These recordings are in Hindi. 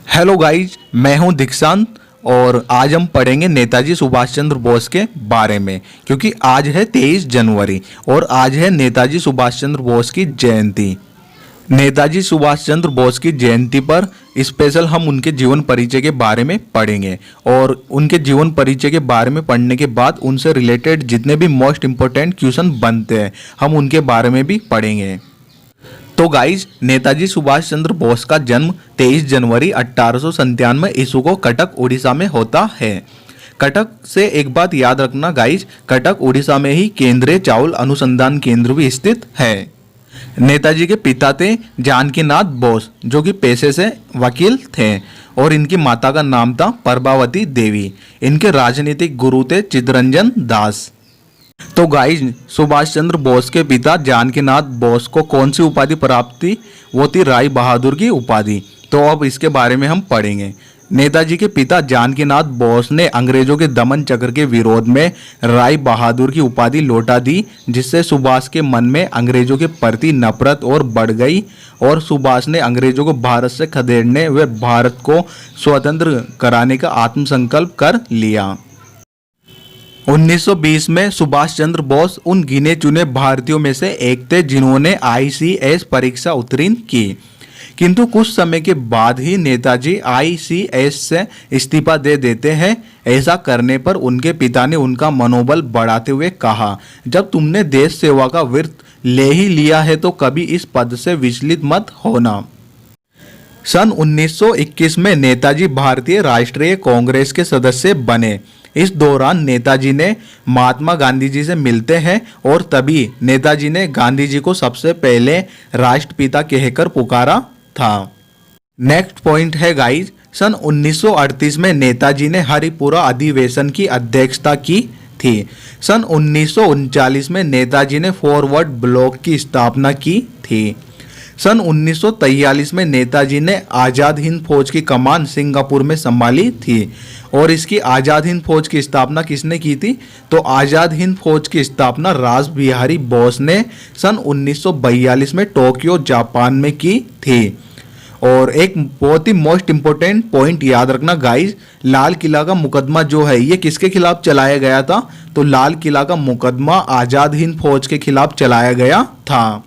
हेलो गाइज, मैं हूं दीक्षांत और आज हम पढ़ेंगे नेताजी सुभाष चंद्र बोस के बारे में। क्योंकि आज है 23 जनवरी और आज है नेताजी सुभाष चंद्र बोस की जयंती। नेताजी सुभाष चंद्र बोस की जयंती पर स्पेशल हम उनके जीवन परिचय के बारे में पढ़ेंगे और उनके जीवन परिचय के बारे में पढ़ने के बाद उनसे रिलेटेड जितने भी मोस्ट इम्पोर्टेंट क्वेश्चन बनते हैं हम उनके बारे में भी पढ़ेंगे। तो गाइज, नेताजी सुभाष चंद्र बोस का जन्म 23 जनवरी 1897 ईस्वी को कटक उड़ीसा में होता है। कटक से एक बात याद रखना गाइज, कटक उड़ीसा में ही केंद्रीय चावल अनुसंधान केंद्र भी स्थित है। नेताजी के पिता थे जानकीनाथ बोस, जो कि पेशे से वकील थे, और इनकी माता का नाम था प्रभावती देवी। इनके राजनीतिक गुरु थे चित्तरंजन दास। तो गाइज, सुभाष चंद्र बोस के पिता जानकीनाथ बोस को कौन सी उपाधि प्राप्त थी? वो थी राय बहादुर की उपाधि। तो अब इसके बारे में हम पढ़ेंगे। नेताजी के पिता जानकीनाथ बोस ने अंग्रेजों के दमन चक्र के विरोध में राय बहादुर की उपाधि लौटा दी, जिससे सुभाष के मन में अंग्रेजों के प्रति नफरत और बढ़ गई और सुभाष ने अंग्रेजों को भारत से खदेड़ने व भारत को स्वतंत्र कराने का आत्मसंकल्प कर लिया। 1920 में सुभाष चंद्र बोस उन गिने चुने भारतीयों में से एक थे जिन्होंने ICS परीक्षा उत्तीर्ण की, किंतु कुछ समय के बाद ही नेताजी ICS से इस्तीफा दे देते हैं। ऐसा करने पर उनके पिता ने उनका मनोबल बढ़ाते हुए कहा, जब तुमने देश सेवा का व्रत ले ही लिया है तो कभी इस पद से विचलित मत होना। सन 1921 में नेताजी भारतीय राष्ट्रीय कांग्रेस के सदस्य बने। इस दौरान नेताजी ने महात्मा गांधी जी से मिलते हैं और तभी नेताजी ने गांधी जी को सबसे पहले राष्ट्रपिता कहकर पुकारा था। नेक्स्ट पॉइंट है गाइज, सन 1938 में नेताजी ने हरिपुरा अधिवेशन की अध्यक्षता की थी। सन 1939 में नेताजी ने फॉरवर्ड ब्लॉक की स्थापना की थी। सन 1943 में नेताजी ने आज़ाद हिंद फौज की कमान सिंगापुर में संभाली थी। और इसकी आज़ाद हिंद फौज की स्थापना किसने की थी? तो आज़ाद हिंद फौज की स्थापना रास बिहारी बोस ने सन 1942 में टोक्यो जापान में की थी। और एक बहुत ही मोस्ट इम्पोर्टेंट पॉइंट याद रखना गाइज, लाल किला का मुकदमा जो है ये किसके खिलाफ चलाया गया था? तो लाल किला का मुकदमा आज़ाद हिंद फौज के खिलाफ चलाया गया था।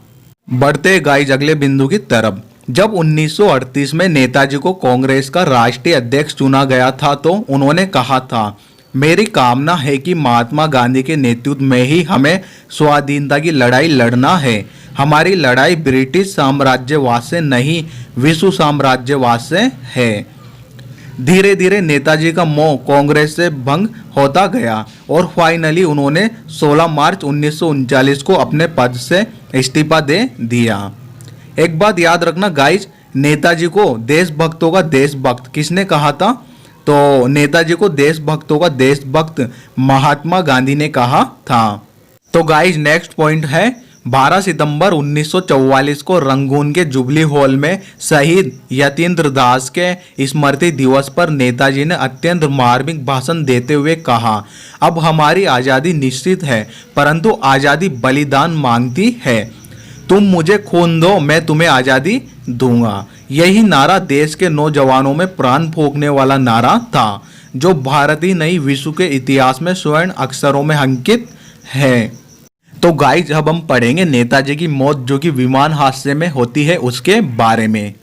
बढ़ते गाइज अगले बिंदु की तरफ। जब 1938 में नेताजी को कांग्रेस का राष्ट्रीय अध्यक्ष चुना गया था तो उन्होंने कहा था, मेरी कामना है कि महात्मा गांधी के नेतृत्व में ही हमें स्वाधीनता की लड़ाई लड़ना है। हमारी लड़ाई ब्रिटिश साम्राज्यवाद से नहीं, विश्व साम्राज्यवाद से है। धीरे धीरे नेताजी का मोह कांग्रेस से भंग होता गया और फाइनली उन्होंने 16 मार्च 1939 को अपने पद से इस्तीफा दे दिया। एक बात याद रखना गाइज, नेताजी को देशभक्तों का देशभक्त किसने कहा था? तो नेताजी को देशभक्तों का देशभक्त महात्मा गांधी ने कहा था। तो गाइज नेक्स्ट पॉइंट है, 12 सितंबर 1944 को रंगून के जुबली हॉल में शहीद यतीन्द्र दास के स्मृति दिवस पर नेताजी ने अत्यंत मार्मिक भाषण देते हुए कहा, अब हमारी आज़ादी निश्चित है, परंतु आज़ादी बलिदान मांगती है। तुम मुझे खून दो, मैं तुम्हें आज़ादी दूंगा। यही नारा देश के नौजवानों में प्राण फूंकने वाला नारा था, जो भारत ही नहीं विश्व के इतिहास में स्वर्ण अक्षरों में अंकित है। तो गाइज अब हम पढ़ेंगे नेताजी की मौत जो कि विमान हादसे में होती है उसके बारे में।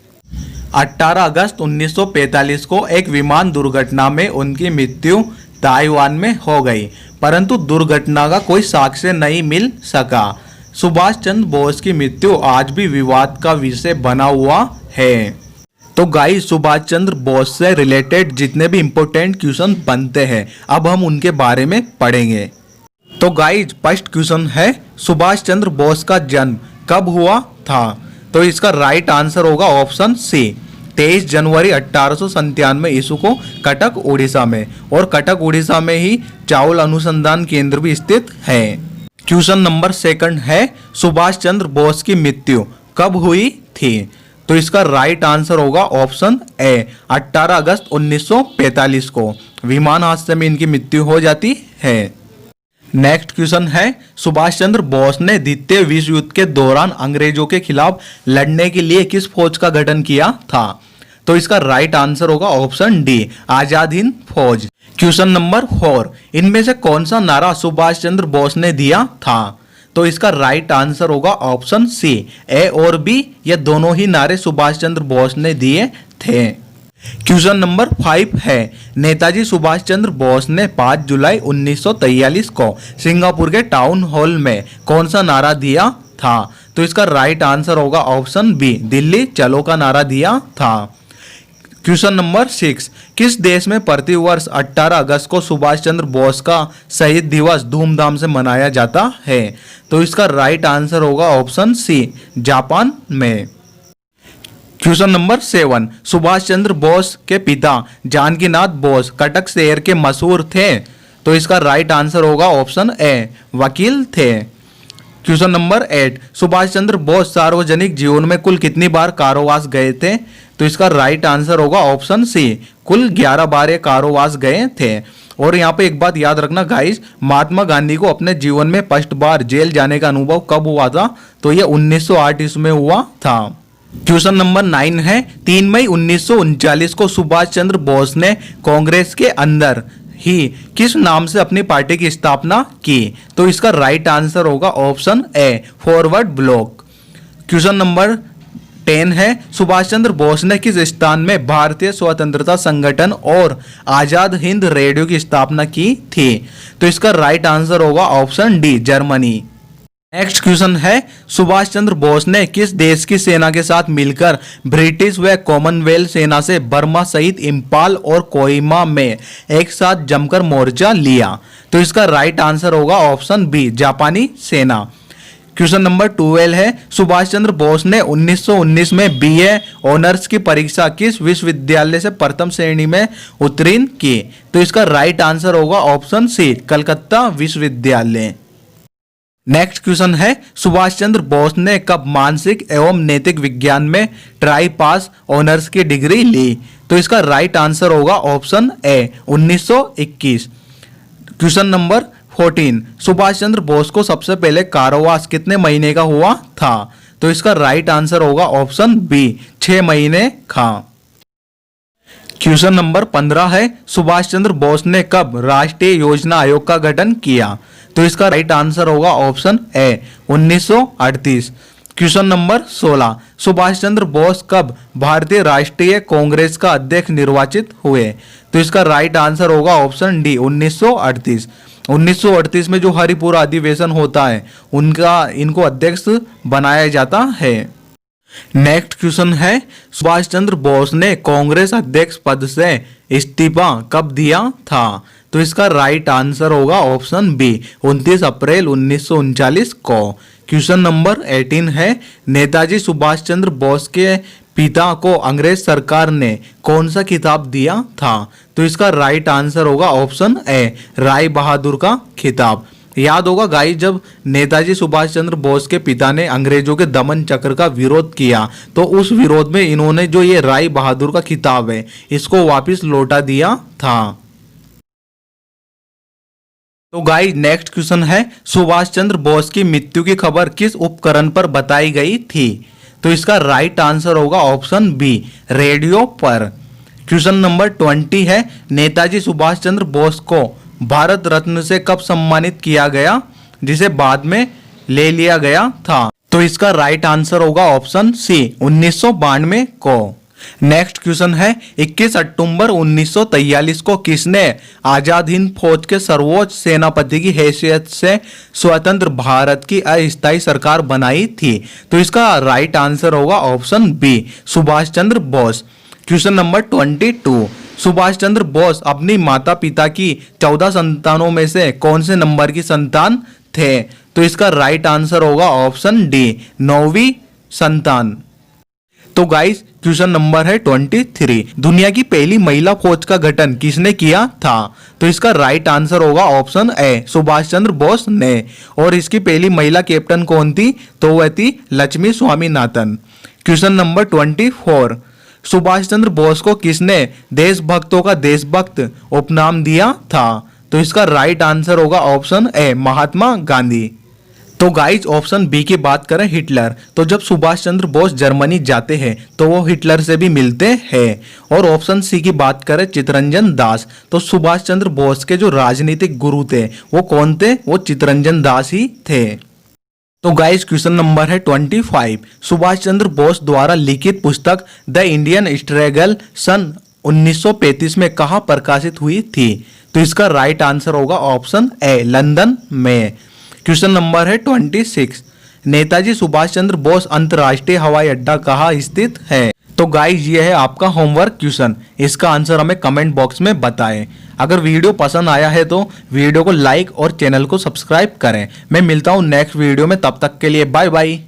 18 अगस्त 1945 को एक विमान दुर्घटना में उनकी मृत्यु ताइवान में हो गई, परंतु दुर्घटना का कोई साक्ष्य नहीं मिल सका। सुभाष चंद्र बोस की मृत्यु आज भी विवाद का विषय बना हुआ है। तो गाइस, सुभाष चंद्र बोस से रिलेटेड जितने भी इंपॉर्टेंट क्वेश्चन बनते हैं अब हम उनके बारे में पढ़ेंगे। तो गाइज फर्स्ट क्वेश्चन है, सुभाष चंद्र बोस का जन्म कब हुआ था? तो इसका राइट आंसर होगा ऑप्शन सी, 23 जनवरी 1897 ईस्वी को कटक उड़ीसा में। और कटक उड़ीसा में ही चावल अनुसंधान केंद्र भी स्थित है। क्वेश्चन नंबर सेकंड है, सुभाष चंद्र बोस की मृत्यु कब हुई थी? तो इसका राइट आंसर होगा ऑप्शन ए, 18 अगस्त 1945 को विमान हादसे में इनकी मृत्यु हो जाती है। नेक्स्ट क्वेश्चन है, सुभाष चंद्र बोस ने द्वितीय विश्व युद्ध के दौरान अंग्रेजों के खिलाफ लड़ने के लिए किस फौज का गठन किया था? तो इसका राइट आंसर होगा ऑप्शन डी, आजाद हिंद फौज। क्वेश्चन नंबर 4, इनमें से कौन सा नारा सुभाष चंद्र बोस ने दिया था? तो इसका राइट आंसर होगा ऑप्शन सी, ए और बी, ये दोनों ही नारे सुभाष चंद्र बोस ने दिए थे। क्वेश्चन नंबर 5 है, नेताजी सुभाष चंद्र बोस ने 5 जुलाई 1943 को सिंगापुर के टाउन हॉल में कौन सा नारा दिया था? तो इसका राइट आंसर होगा ऑप्शन बी, दिल्ली चलो का नारा दिया था। क्वेश्चन नंबर 6, किस देश में प्रति वर्ष 18 अगस्त को सुभाष चंद्र बोस का शहीद दिवस धूमधाम से मनाया जाता है? तो इसका राइट आंसर होगा ऑप्शन सी, जापान में। क्वेश्चन नंबर 7, सुभाष चंद्र बोस के पिता जानकीनाथ बोस कटक शहर के मशहूर थे? तो इसका राइट आंसर होगा ऑप्शन ए, वकील थे। क्वेश्चन नंबर 8, सुभाष चंद्र बोस सार्वजनिक जीवन में कुल कितनी बार कारावास गए थे? तो इसका राइट आंसर होगा ऑप्शन सी, कुल 11 बार ये कारावास गए थे। और यहाँ पे एक बात याद रखना गाइस, महात्मा गांधी को अपने जीवन में फर्स्ट बार जेल जाने का अनुभव कब हुआ था? तो ये 1908 ईस्वी में हुआ था। क्वेश्चन नंबर 9 है, 3 मई 1939 को सुभाष चंद्र बोस ने कांग्रेस के अंदर ही किस नाम से अपनी पार्टी की स्थापना की? तो इसका राइट आंसर होगा ऑप्शन ए, फॉरवर्ड ब्लॉक। क्वेश्चन नंबर 10 है, सुभाष चंद्र बोस ने किस स्थान में भारतीय स्वतंत्रता संगठन और आजाद हिंद रेडियो की स्थापना की थी? तो इसका राइट आंसर होगा option D, Germany. Next question है, सुभाष चंद्र बोस ने किस देश की सेना के साथ मिलकर ब्रिटिश व कॉमनवेल्थ सेना से बर्मा सहित इम्फाल और कोहिमा में एक साथ जमकर मोर्चा लिया? तो इसका राइट आंसर होगा ऑप्शन बी, जापानी सेना। क्वेश्चन नंबर 12 है, सुभाष चंद्र बोस ने 1919 में बीए ऑनर्स की परीक्षा किस विश्वविद्यालय से प्रथम श्रेणी में उत्तीर्ण की? तो इसका राइट आंसर होगा ऑप्शन सी, कलकत्ता विश्वविद्यालय। नेक्स्ट क्वेश्चन है, सुभाष चंद्र बोस ने कब मानसिक एवं नैतिक विज्ञान में ट्राई पास ऑनर्स की डिग्री ली? तो इसका राइट आंसर होगा option A, 1921। Question number 14, Subhash Chandra Bose को सबसे पहले कारावास कितने महीने का हुआ था? तो इसका राइट आंसर होगा ऑप्शन बी, 6 महीने का। क्वेश्चन नंबर 15 है, सुभाष चंद्र बोस ने कब राष्ट्रीय योजना आयोग का गठन किया? तो इसका राइट आंसर होगा option A, 1938। Question number 16, Subhash Chandra Bose कब भारतीय राष्ट्रीय कांग्रेस का अध्यक्ष निर्वाचित हुए? तो इसका राइट आंसर होगा ऑप्शन डी, 1938। 1938 में जो हरिपुरा अधिवेशन होता है इनको अध्यक्ष बनाया जाता है। नेक्स्ट क्वेश्चन है, सुभाष चंद्र बोस ने कांग्रेस अध्यक्ष पद से इस्तीफा कब दिया था? तो इसका राइट आंसर होगा ऑप्शन बी, 29 अप्रैल 1939 को। क्वेश्चन नंबर 18 है, नेताजी सुभाष चंद्र बोस के पिता को अंग्रेज सरकार ने कौन सा खिताब दिया था? तो इसका राइट आंसर होगा ऑप्शन ए, राय बहादुर का खिताब। याद होगा गाइस, जब नेताजी सुभाष चंद्र बोस के पिता ने अंग्रेजों के दमन चक्र का विरोध किया तो उस विरोध में इन्होंने जो ये राय बहादुर का खिताब है इसको वापस लौटा दिया था। तो गाइस नेक्स्ट क्वेश्चन है, सुभाष चंद्र बोस की मृत्यु की खबर किस उपकरण पर बताई गई थी? तो इसका राइट आंसर होगा ऑप्शन बी, रेडियो पर। क्वेश्चन नंबर 20 है, नेताजी सुभाष चंद्र बोस को भारत रत्न से कब सम्मानित किया गया जिसे बाद में ले लिया गया था? तो इसका राइट आंसर होगा ऑप्शन सी, 1992 को। नेक्स्ट क्वेश्चन है, 21 अक्टूबर 1943 को किसने आजाद हिंद फौज के सर्वोच्च सेनापति की हैसियत से स्वतंत्र भारत की अस्थायी सरकार बनाई थी? तो इसका राइट आंसर होगा option B, Subhash Chandra Bose. Question number 22, Subhash Chandra Bose अपनी माता पिता की 14 संतानों में से कौन से नंबर की संतान थे? तो इसका राइट आंसर होगा ऑप्शन डी, 9वीं संतान। तो गाइस क्वेश्चन नंबर है 23, दुनिया की पहली महिला फौज का गठन किसने किया था? तो इसका राइट आंसर होगा ऑप्शन ए, सुभाष चंद्र बोस ने। और इसकी पहली महिला कैप्टन कौन थी? तो वह थी लक्ष्मी स्वामीनाथन। क्वेश्चन नंबर 24, सुभाष चंद्र बोस को किसने देशभक्तों का देशभक्त उपनाम दिया था? तो इसका राइट आंसर होगा ऑप्शन ए, महात्मा गांधी। तो गाइज ऑप्शन बी की बात करें हिटलर, तो जब सुभाष चंद्र बोस जर्मनी जाते हैं तो वो हिटलर से भी मिलते हैं। और ऑप्शन सी की बात करें चित्तरंजन दास, तो सुभाष चंद्र बोस के जो राजनीतिक गुरु थे वो कौन थे, वो चित्तरंजन दास ही थे। तो गाइस क्वेश्चन नंबर है 25, सुभाष चंद्र बोस द्वारा लिखित पुस्तक द इंडियन स्ट्रगल सन 1935 में कहाँ प्रकाशित हुई थी। तो इसका राइट आंसर होगा ऑप्शन ए, लंदन में। क्वेश्चन नंबर है 26, नेताजी सुभाष चंद्र बोस अंतर्राष्ट्रीय हवाई अड्डा कहाँ स्थित है। तो गाइस ये है आपका होमवर्क क्वेश्चन, इसका आंसर हमें कमेंट बॉक्स में बताएं। अगर वीडियो पसंद आया है तो वीडियो को लाइक और चैनल को सब्सक्राइब करें। मैं मिलता हूँ नेक्स्ट वीडियो में, तब तक के लिए बाय बाय।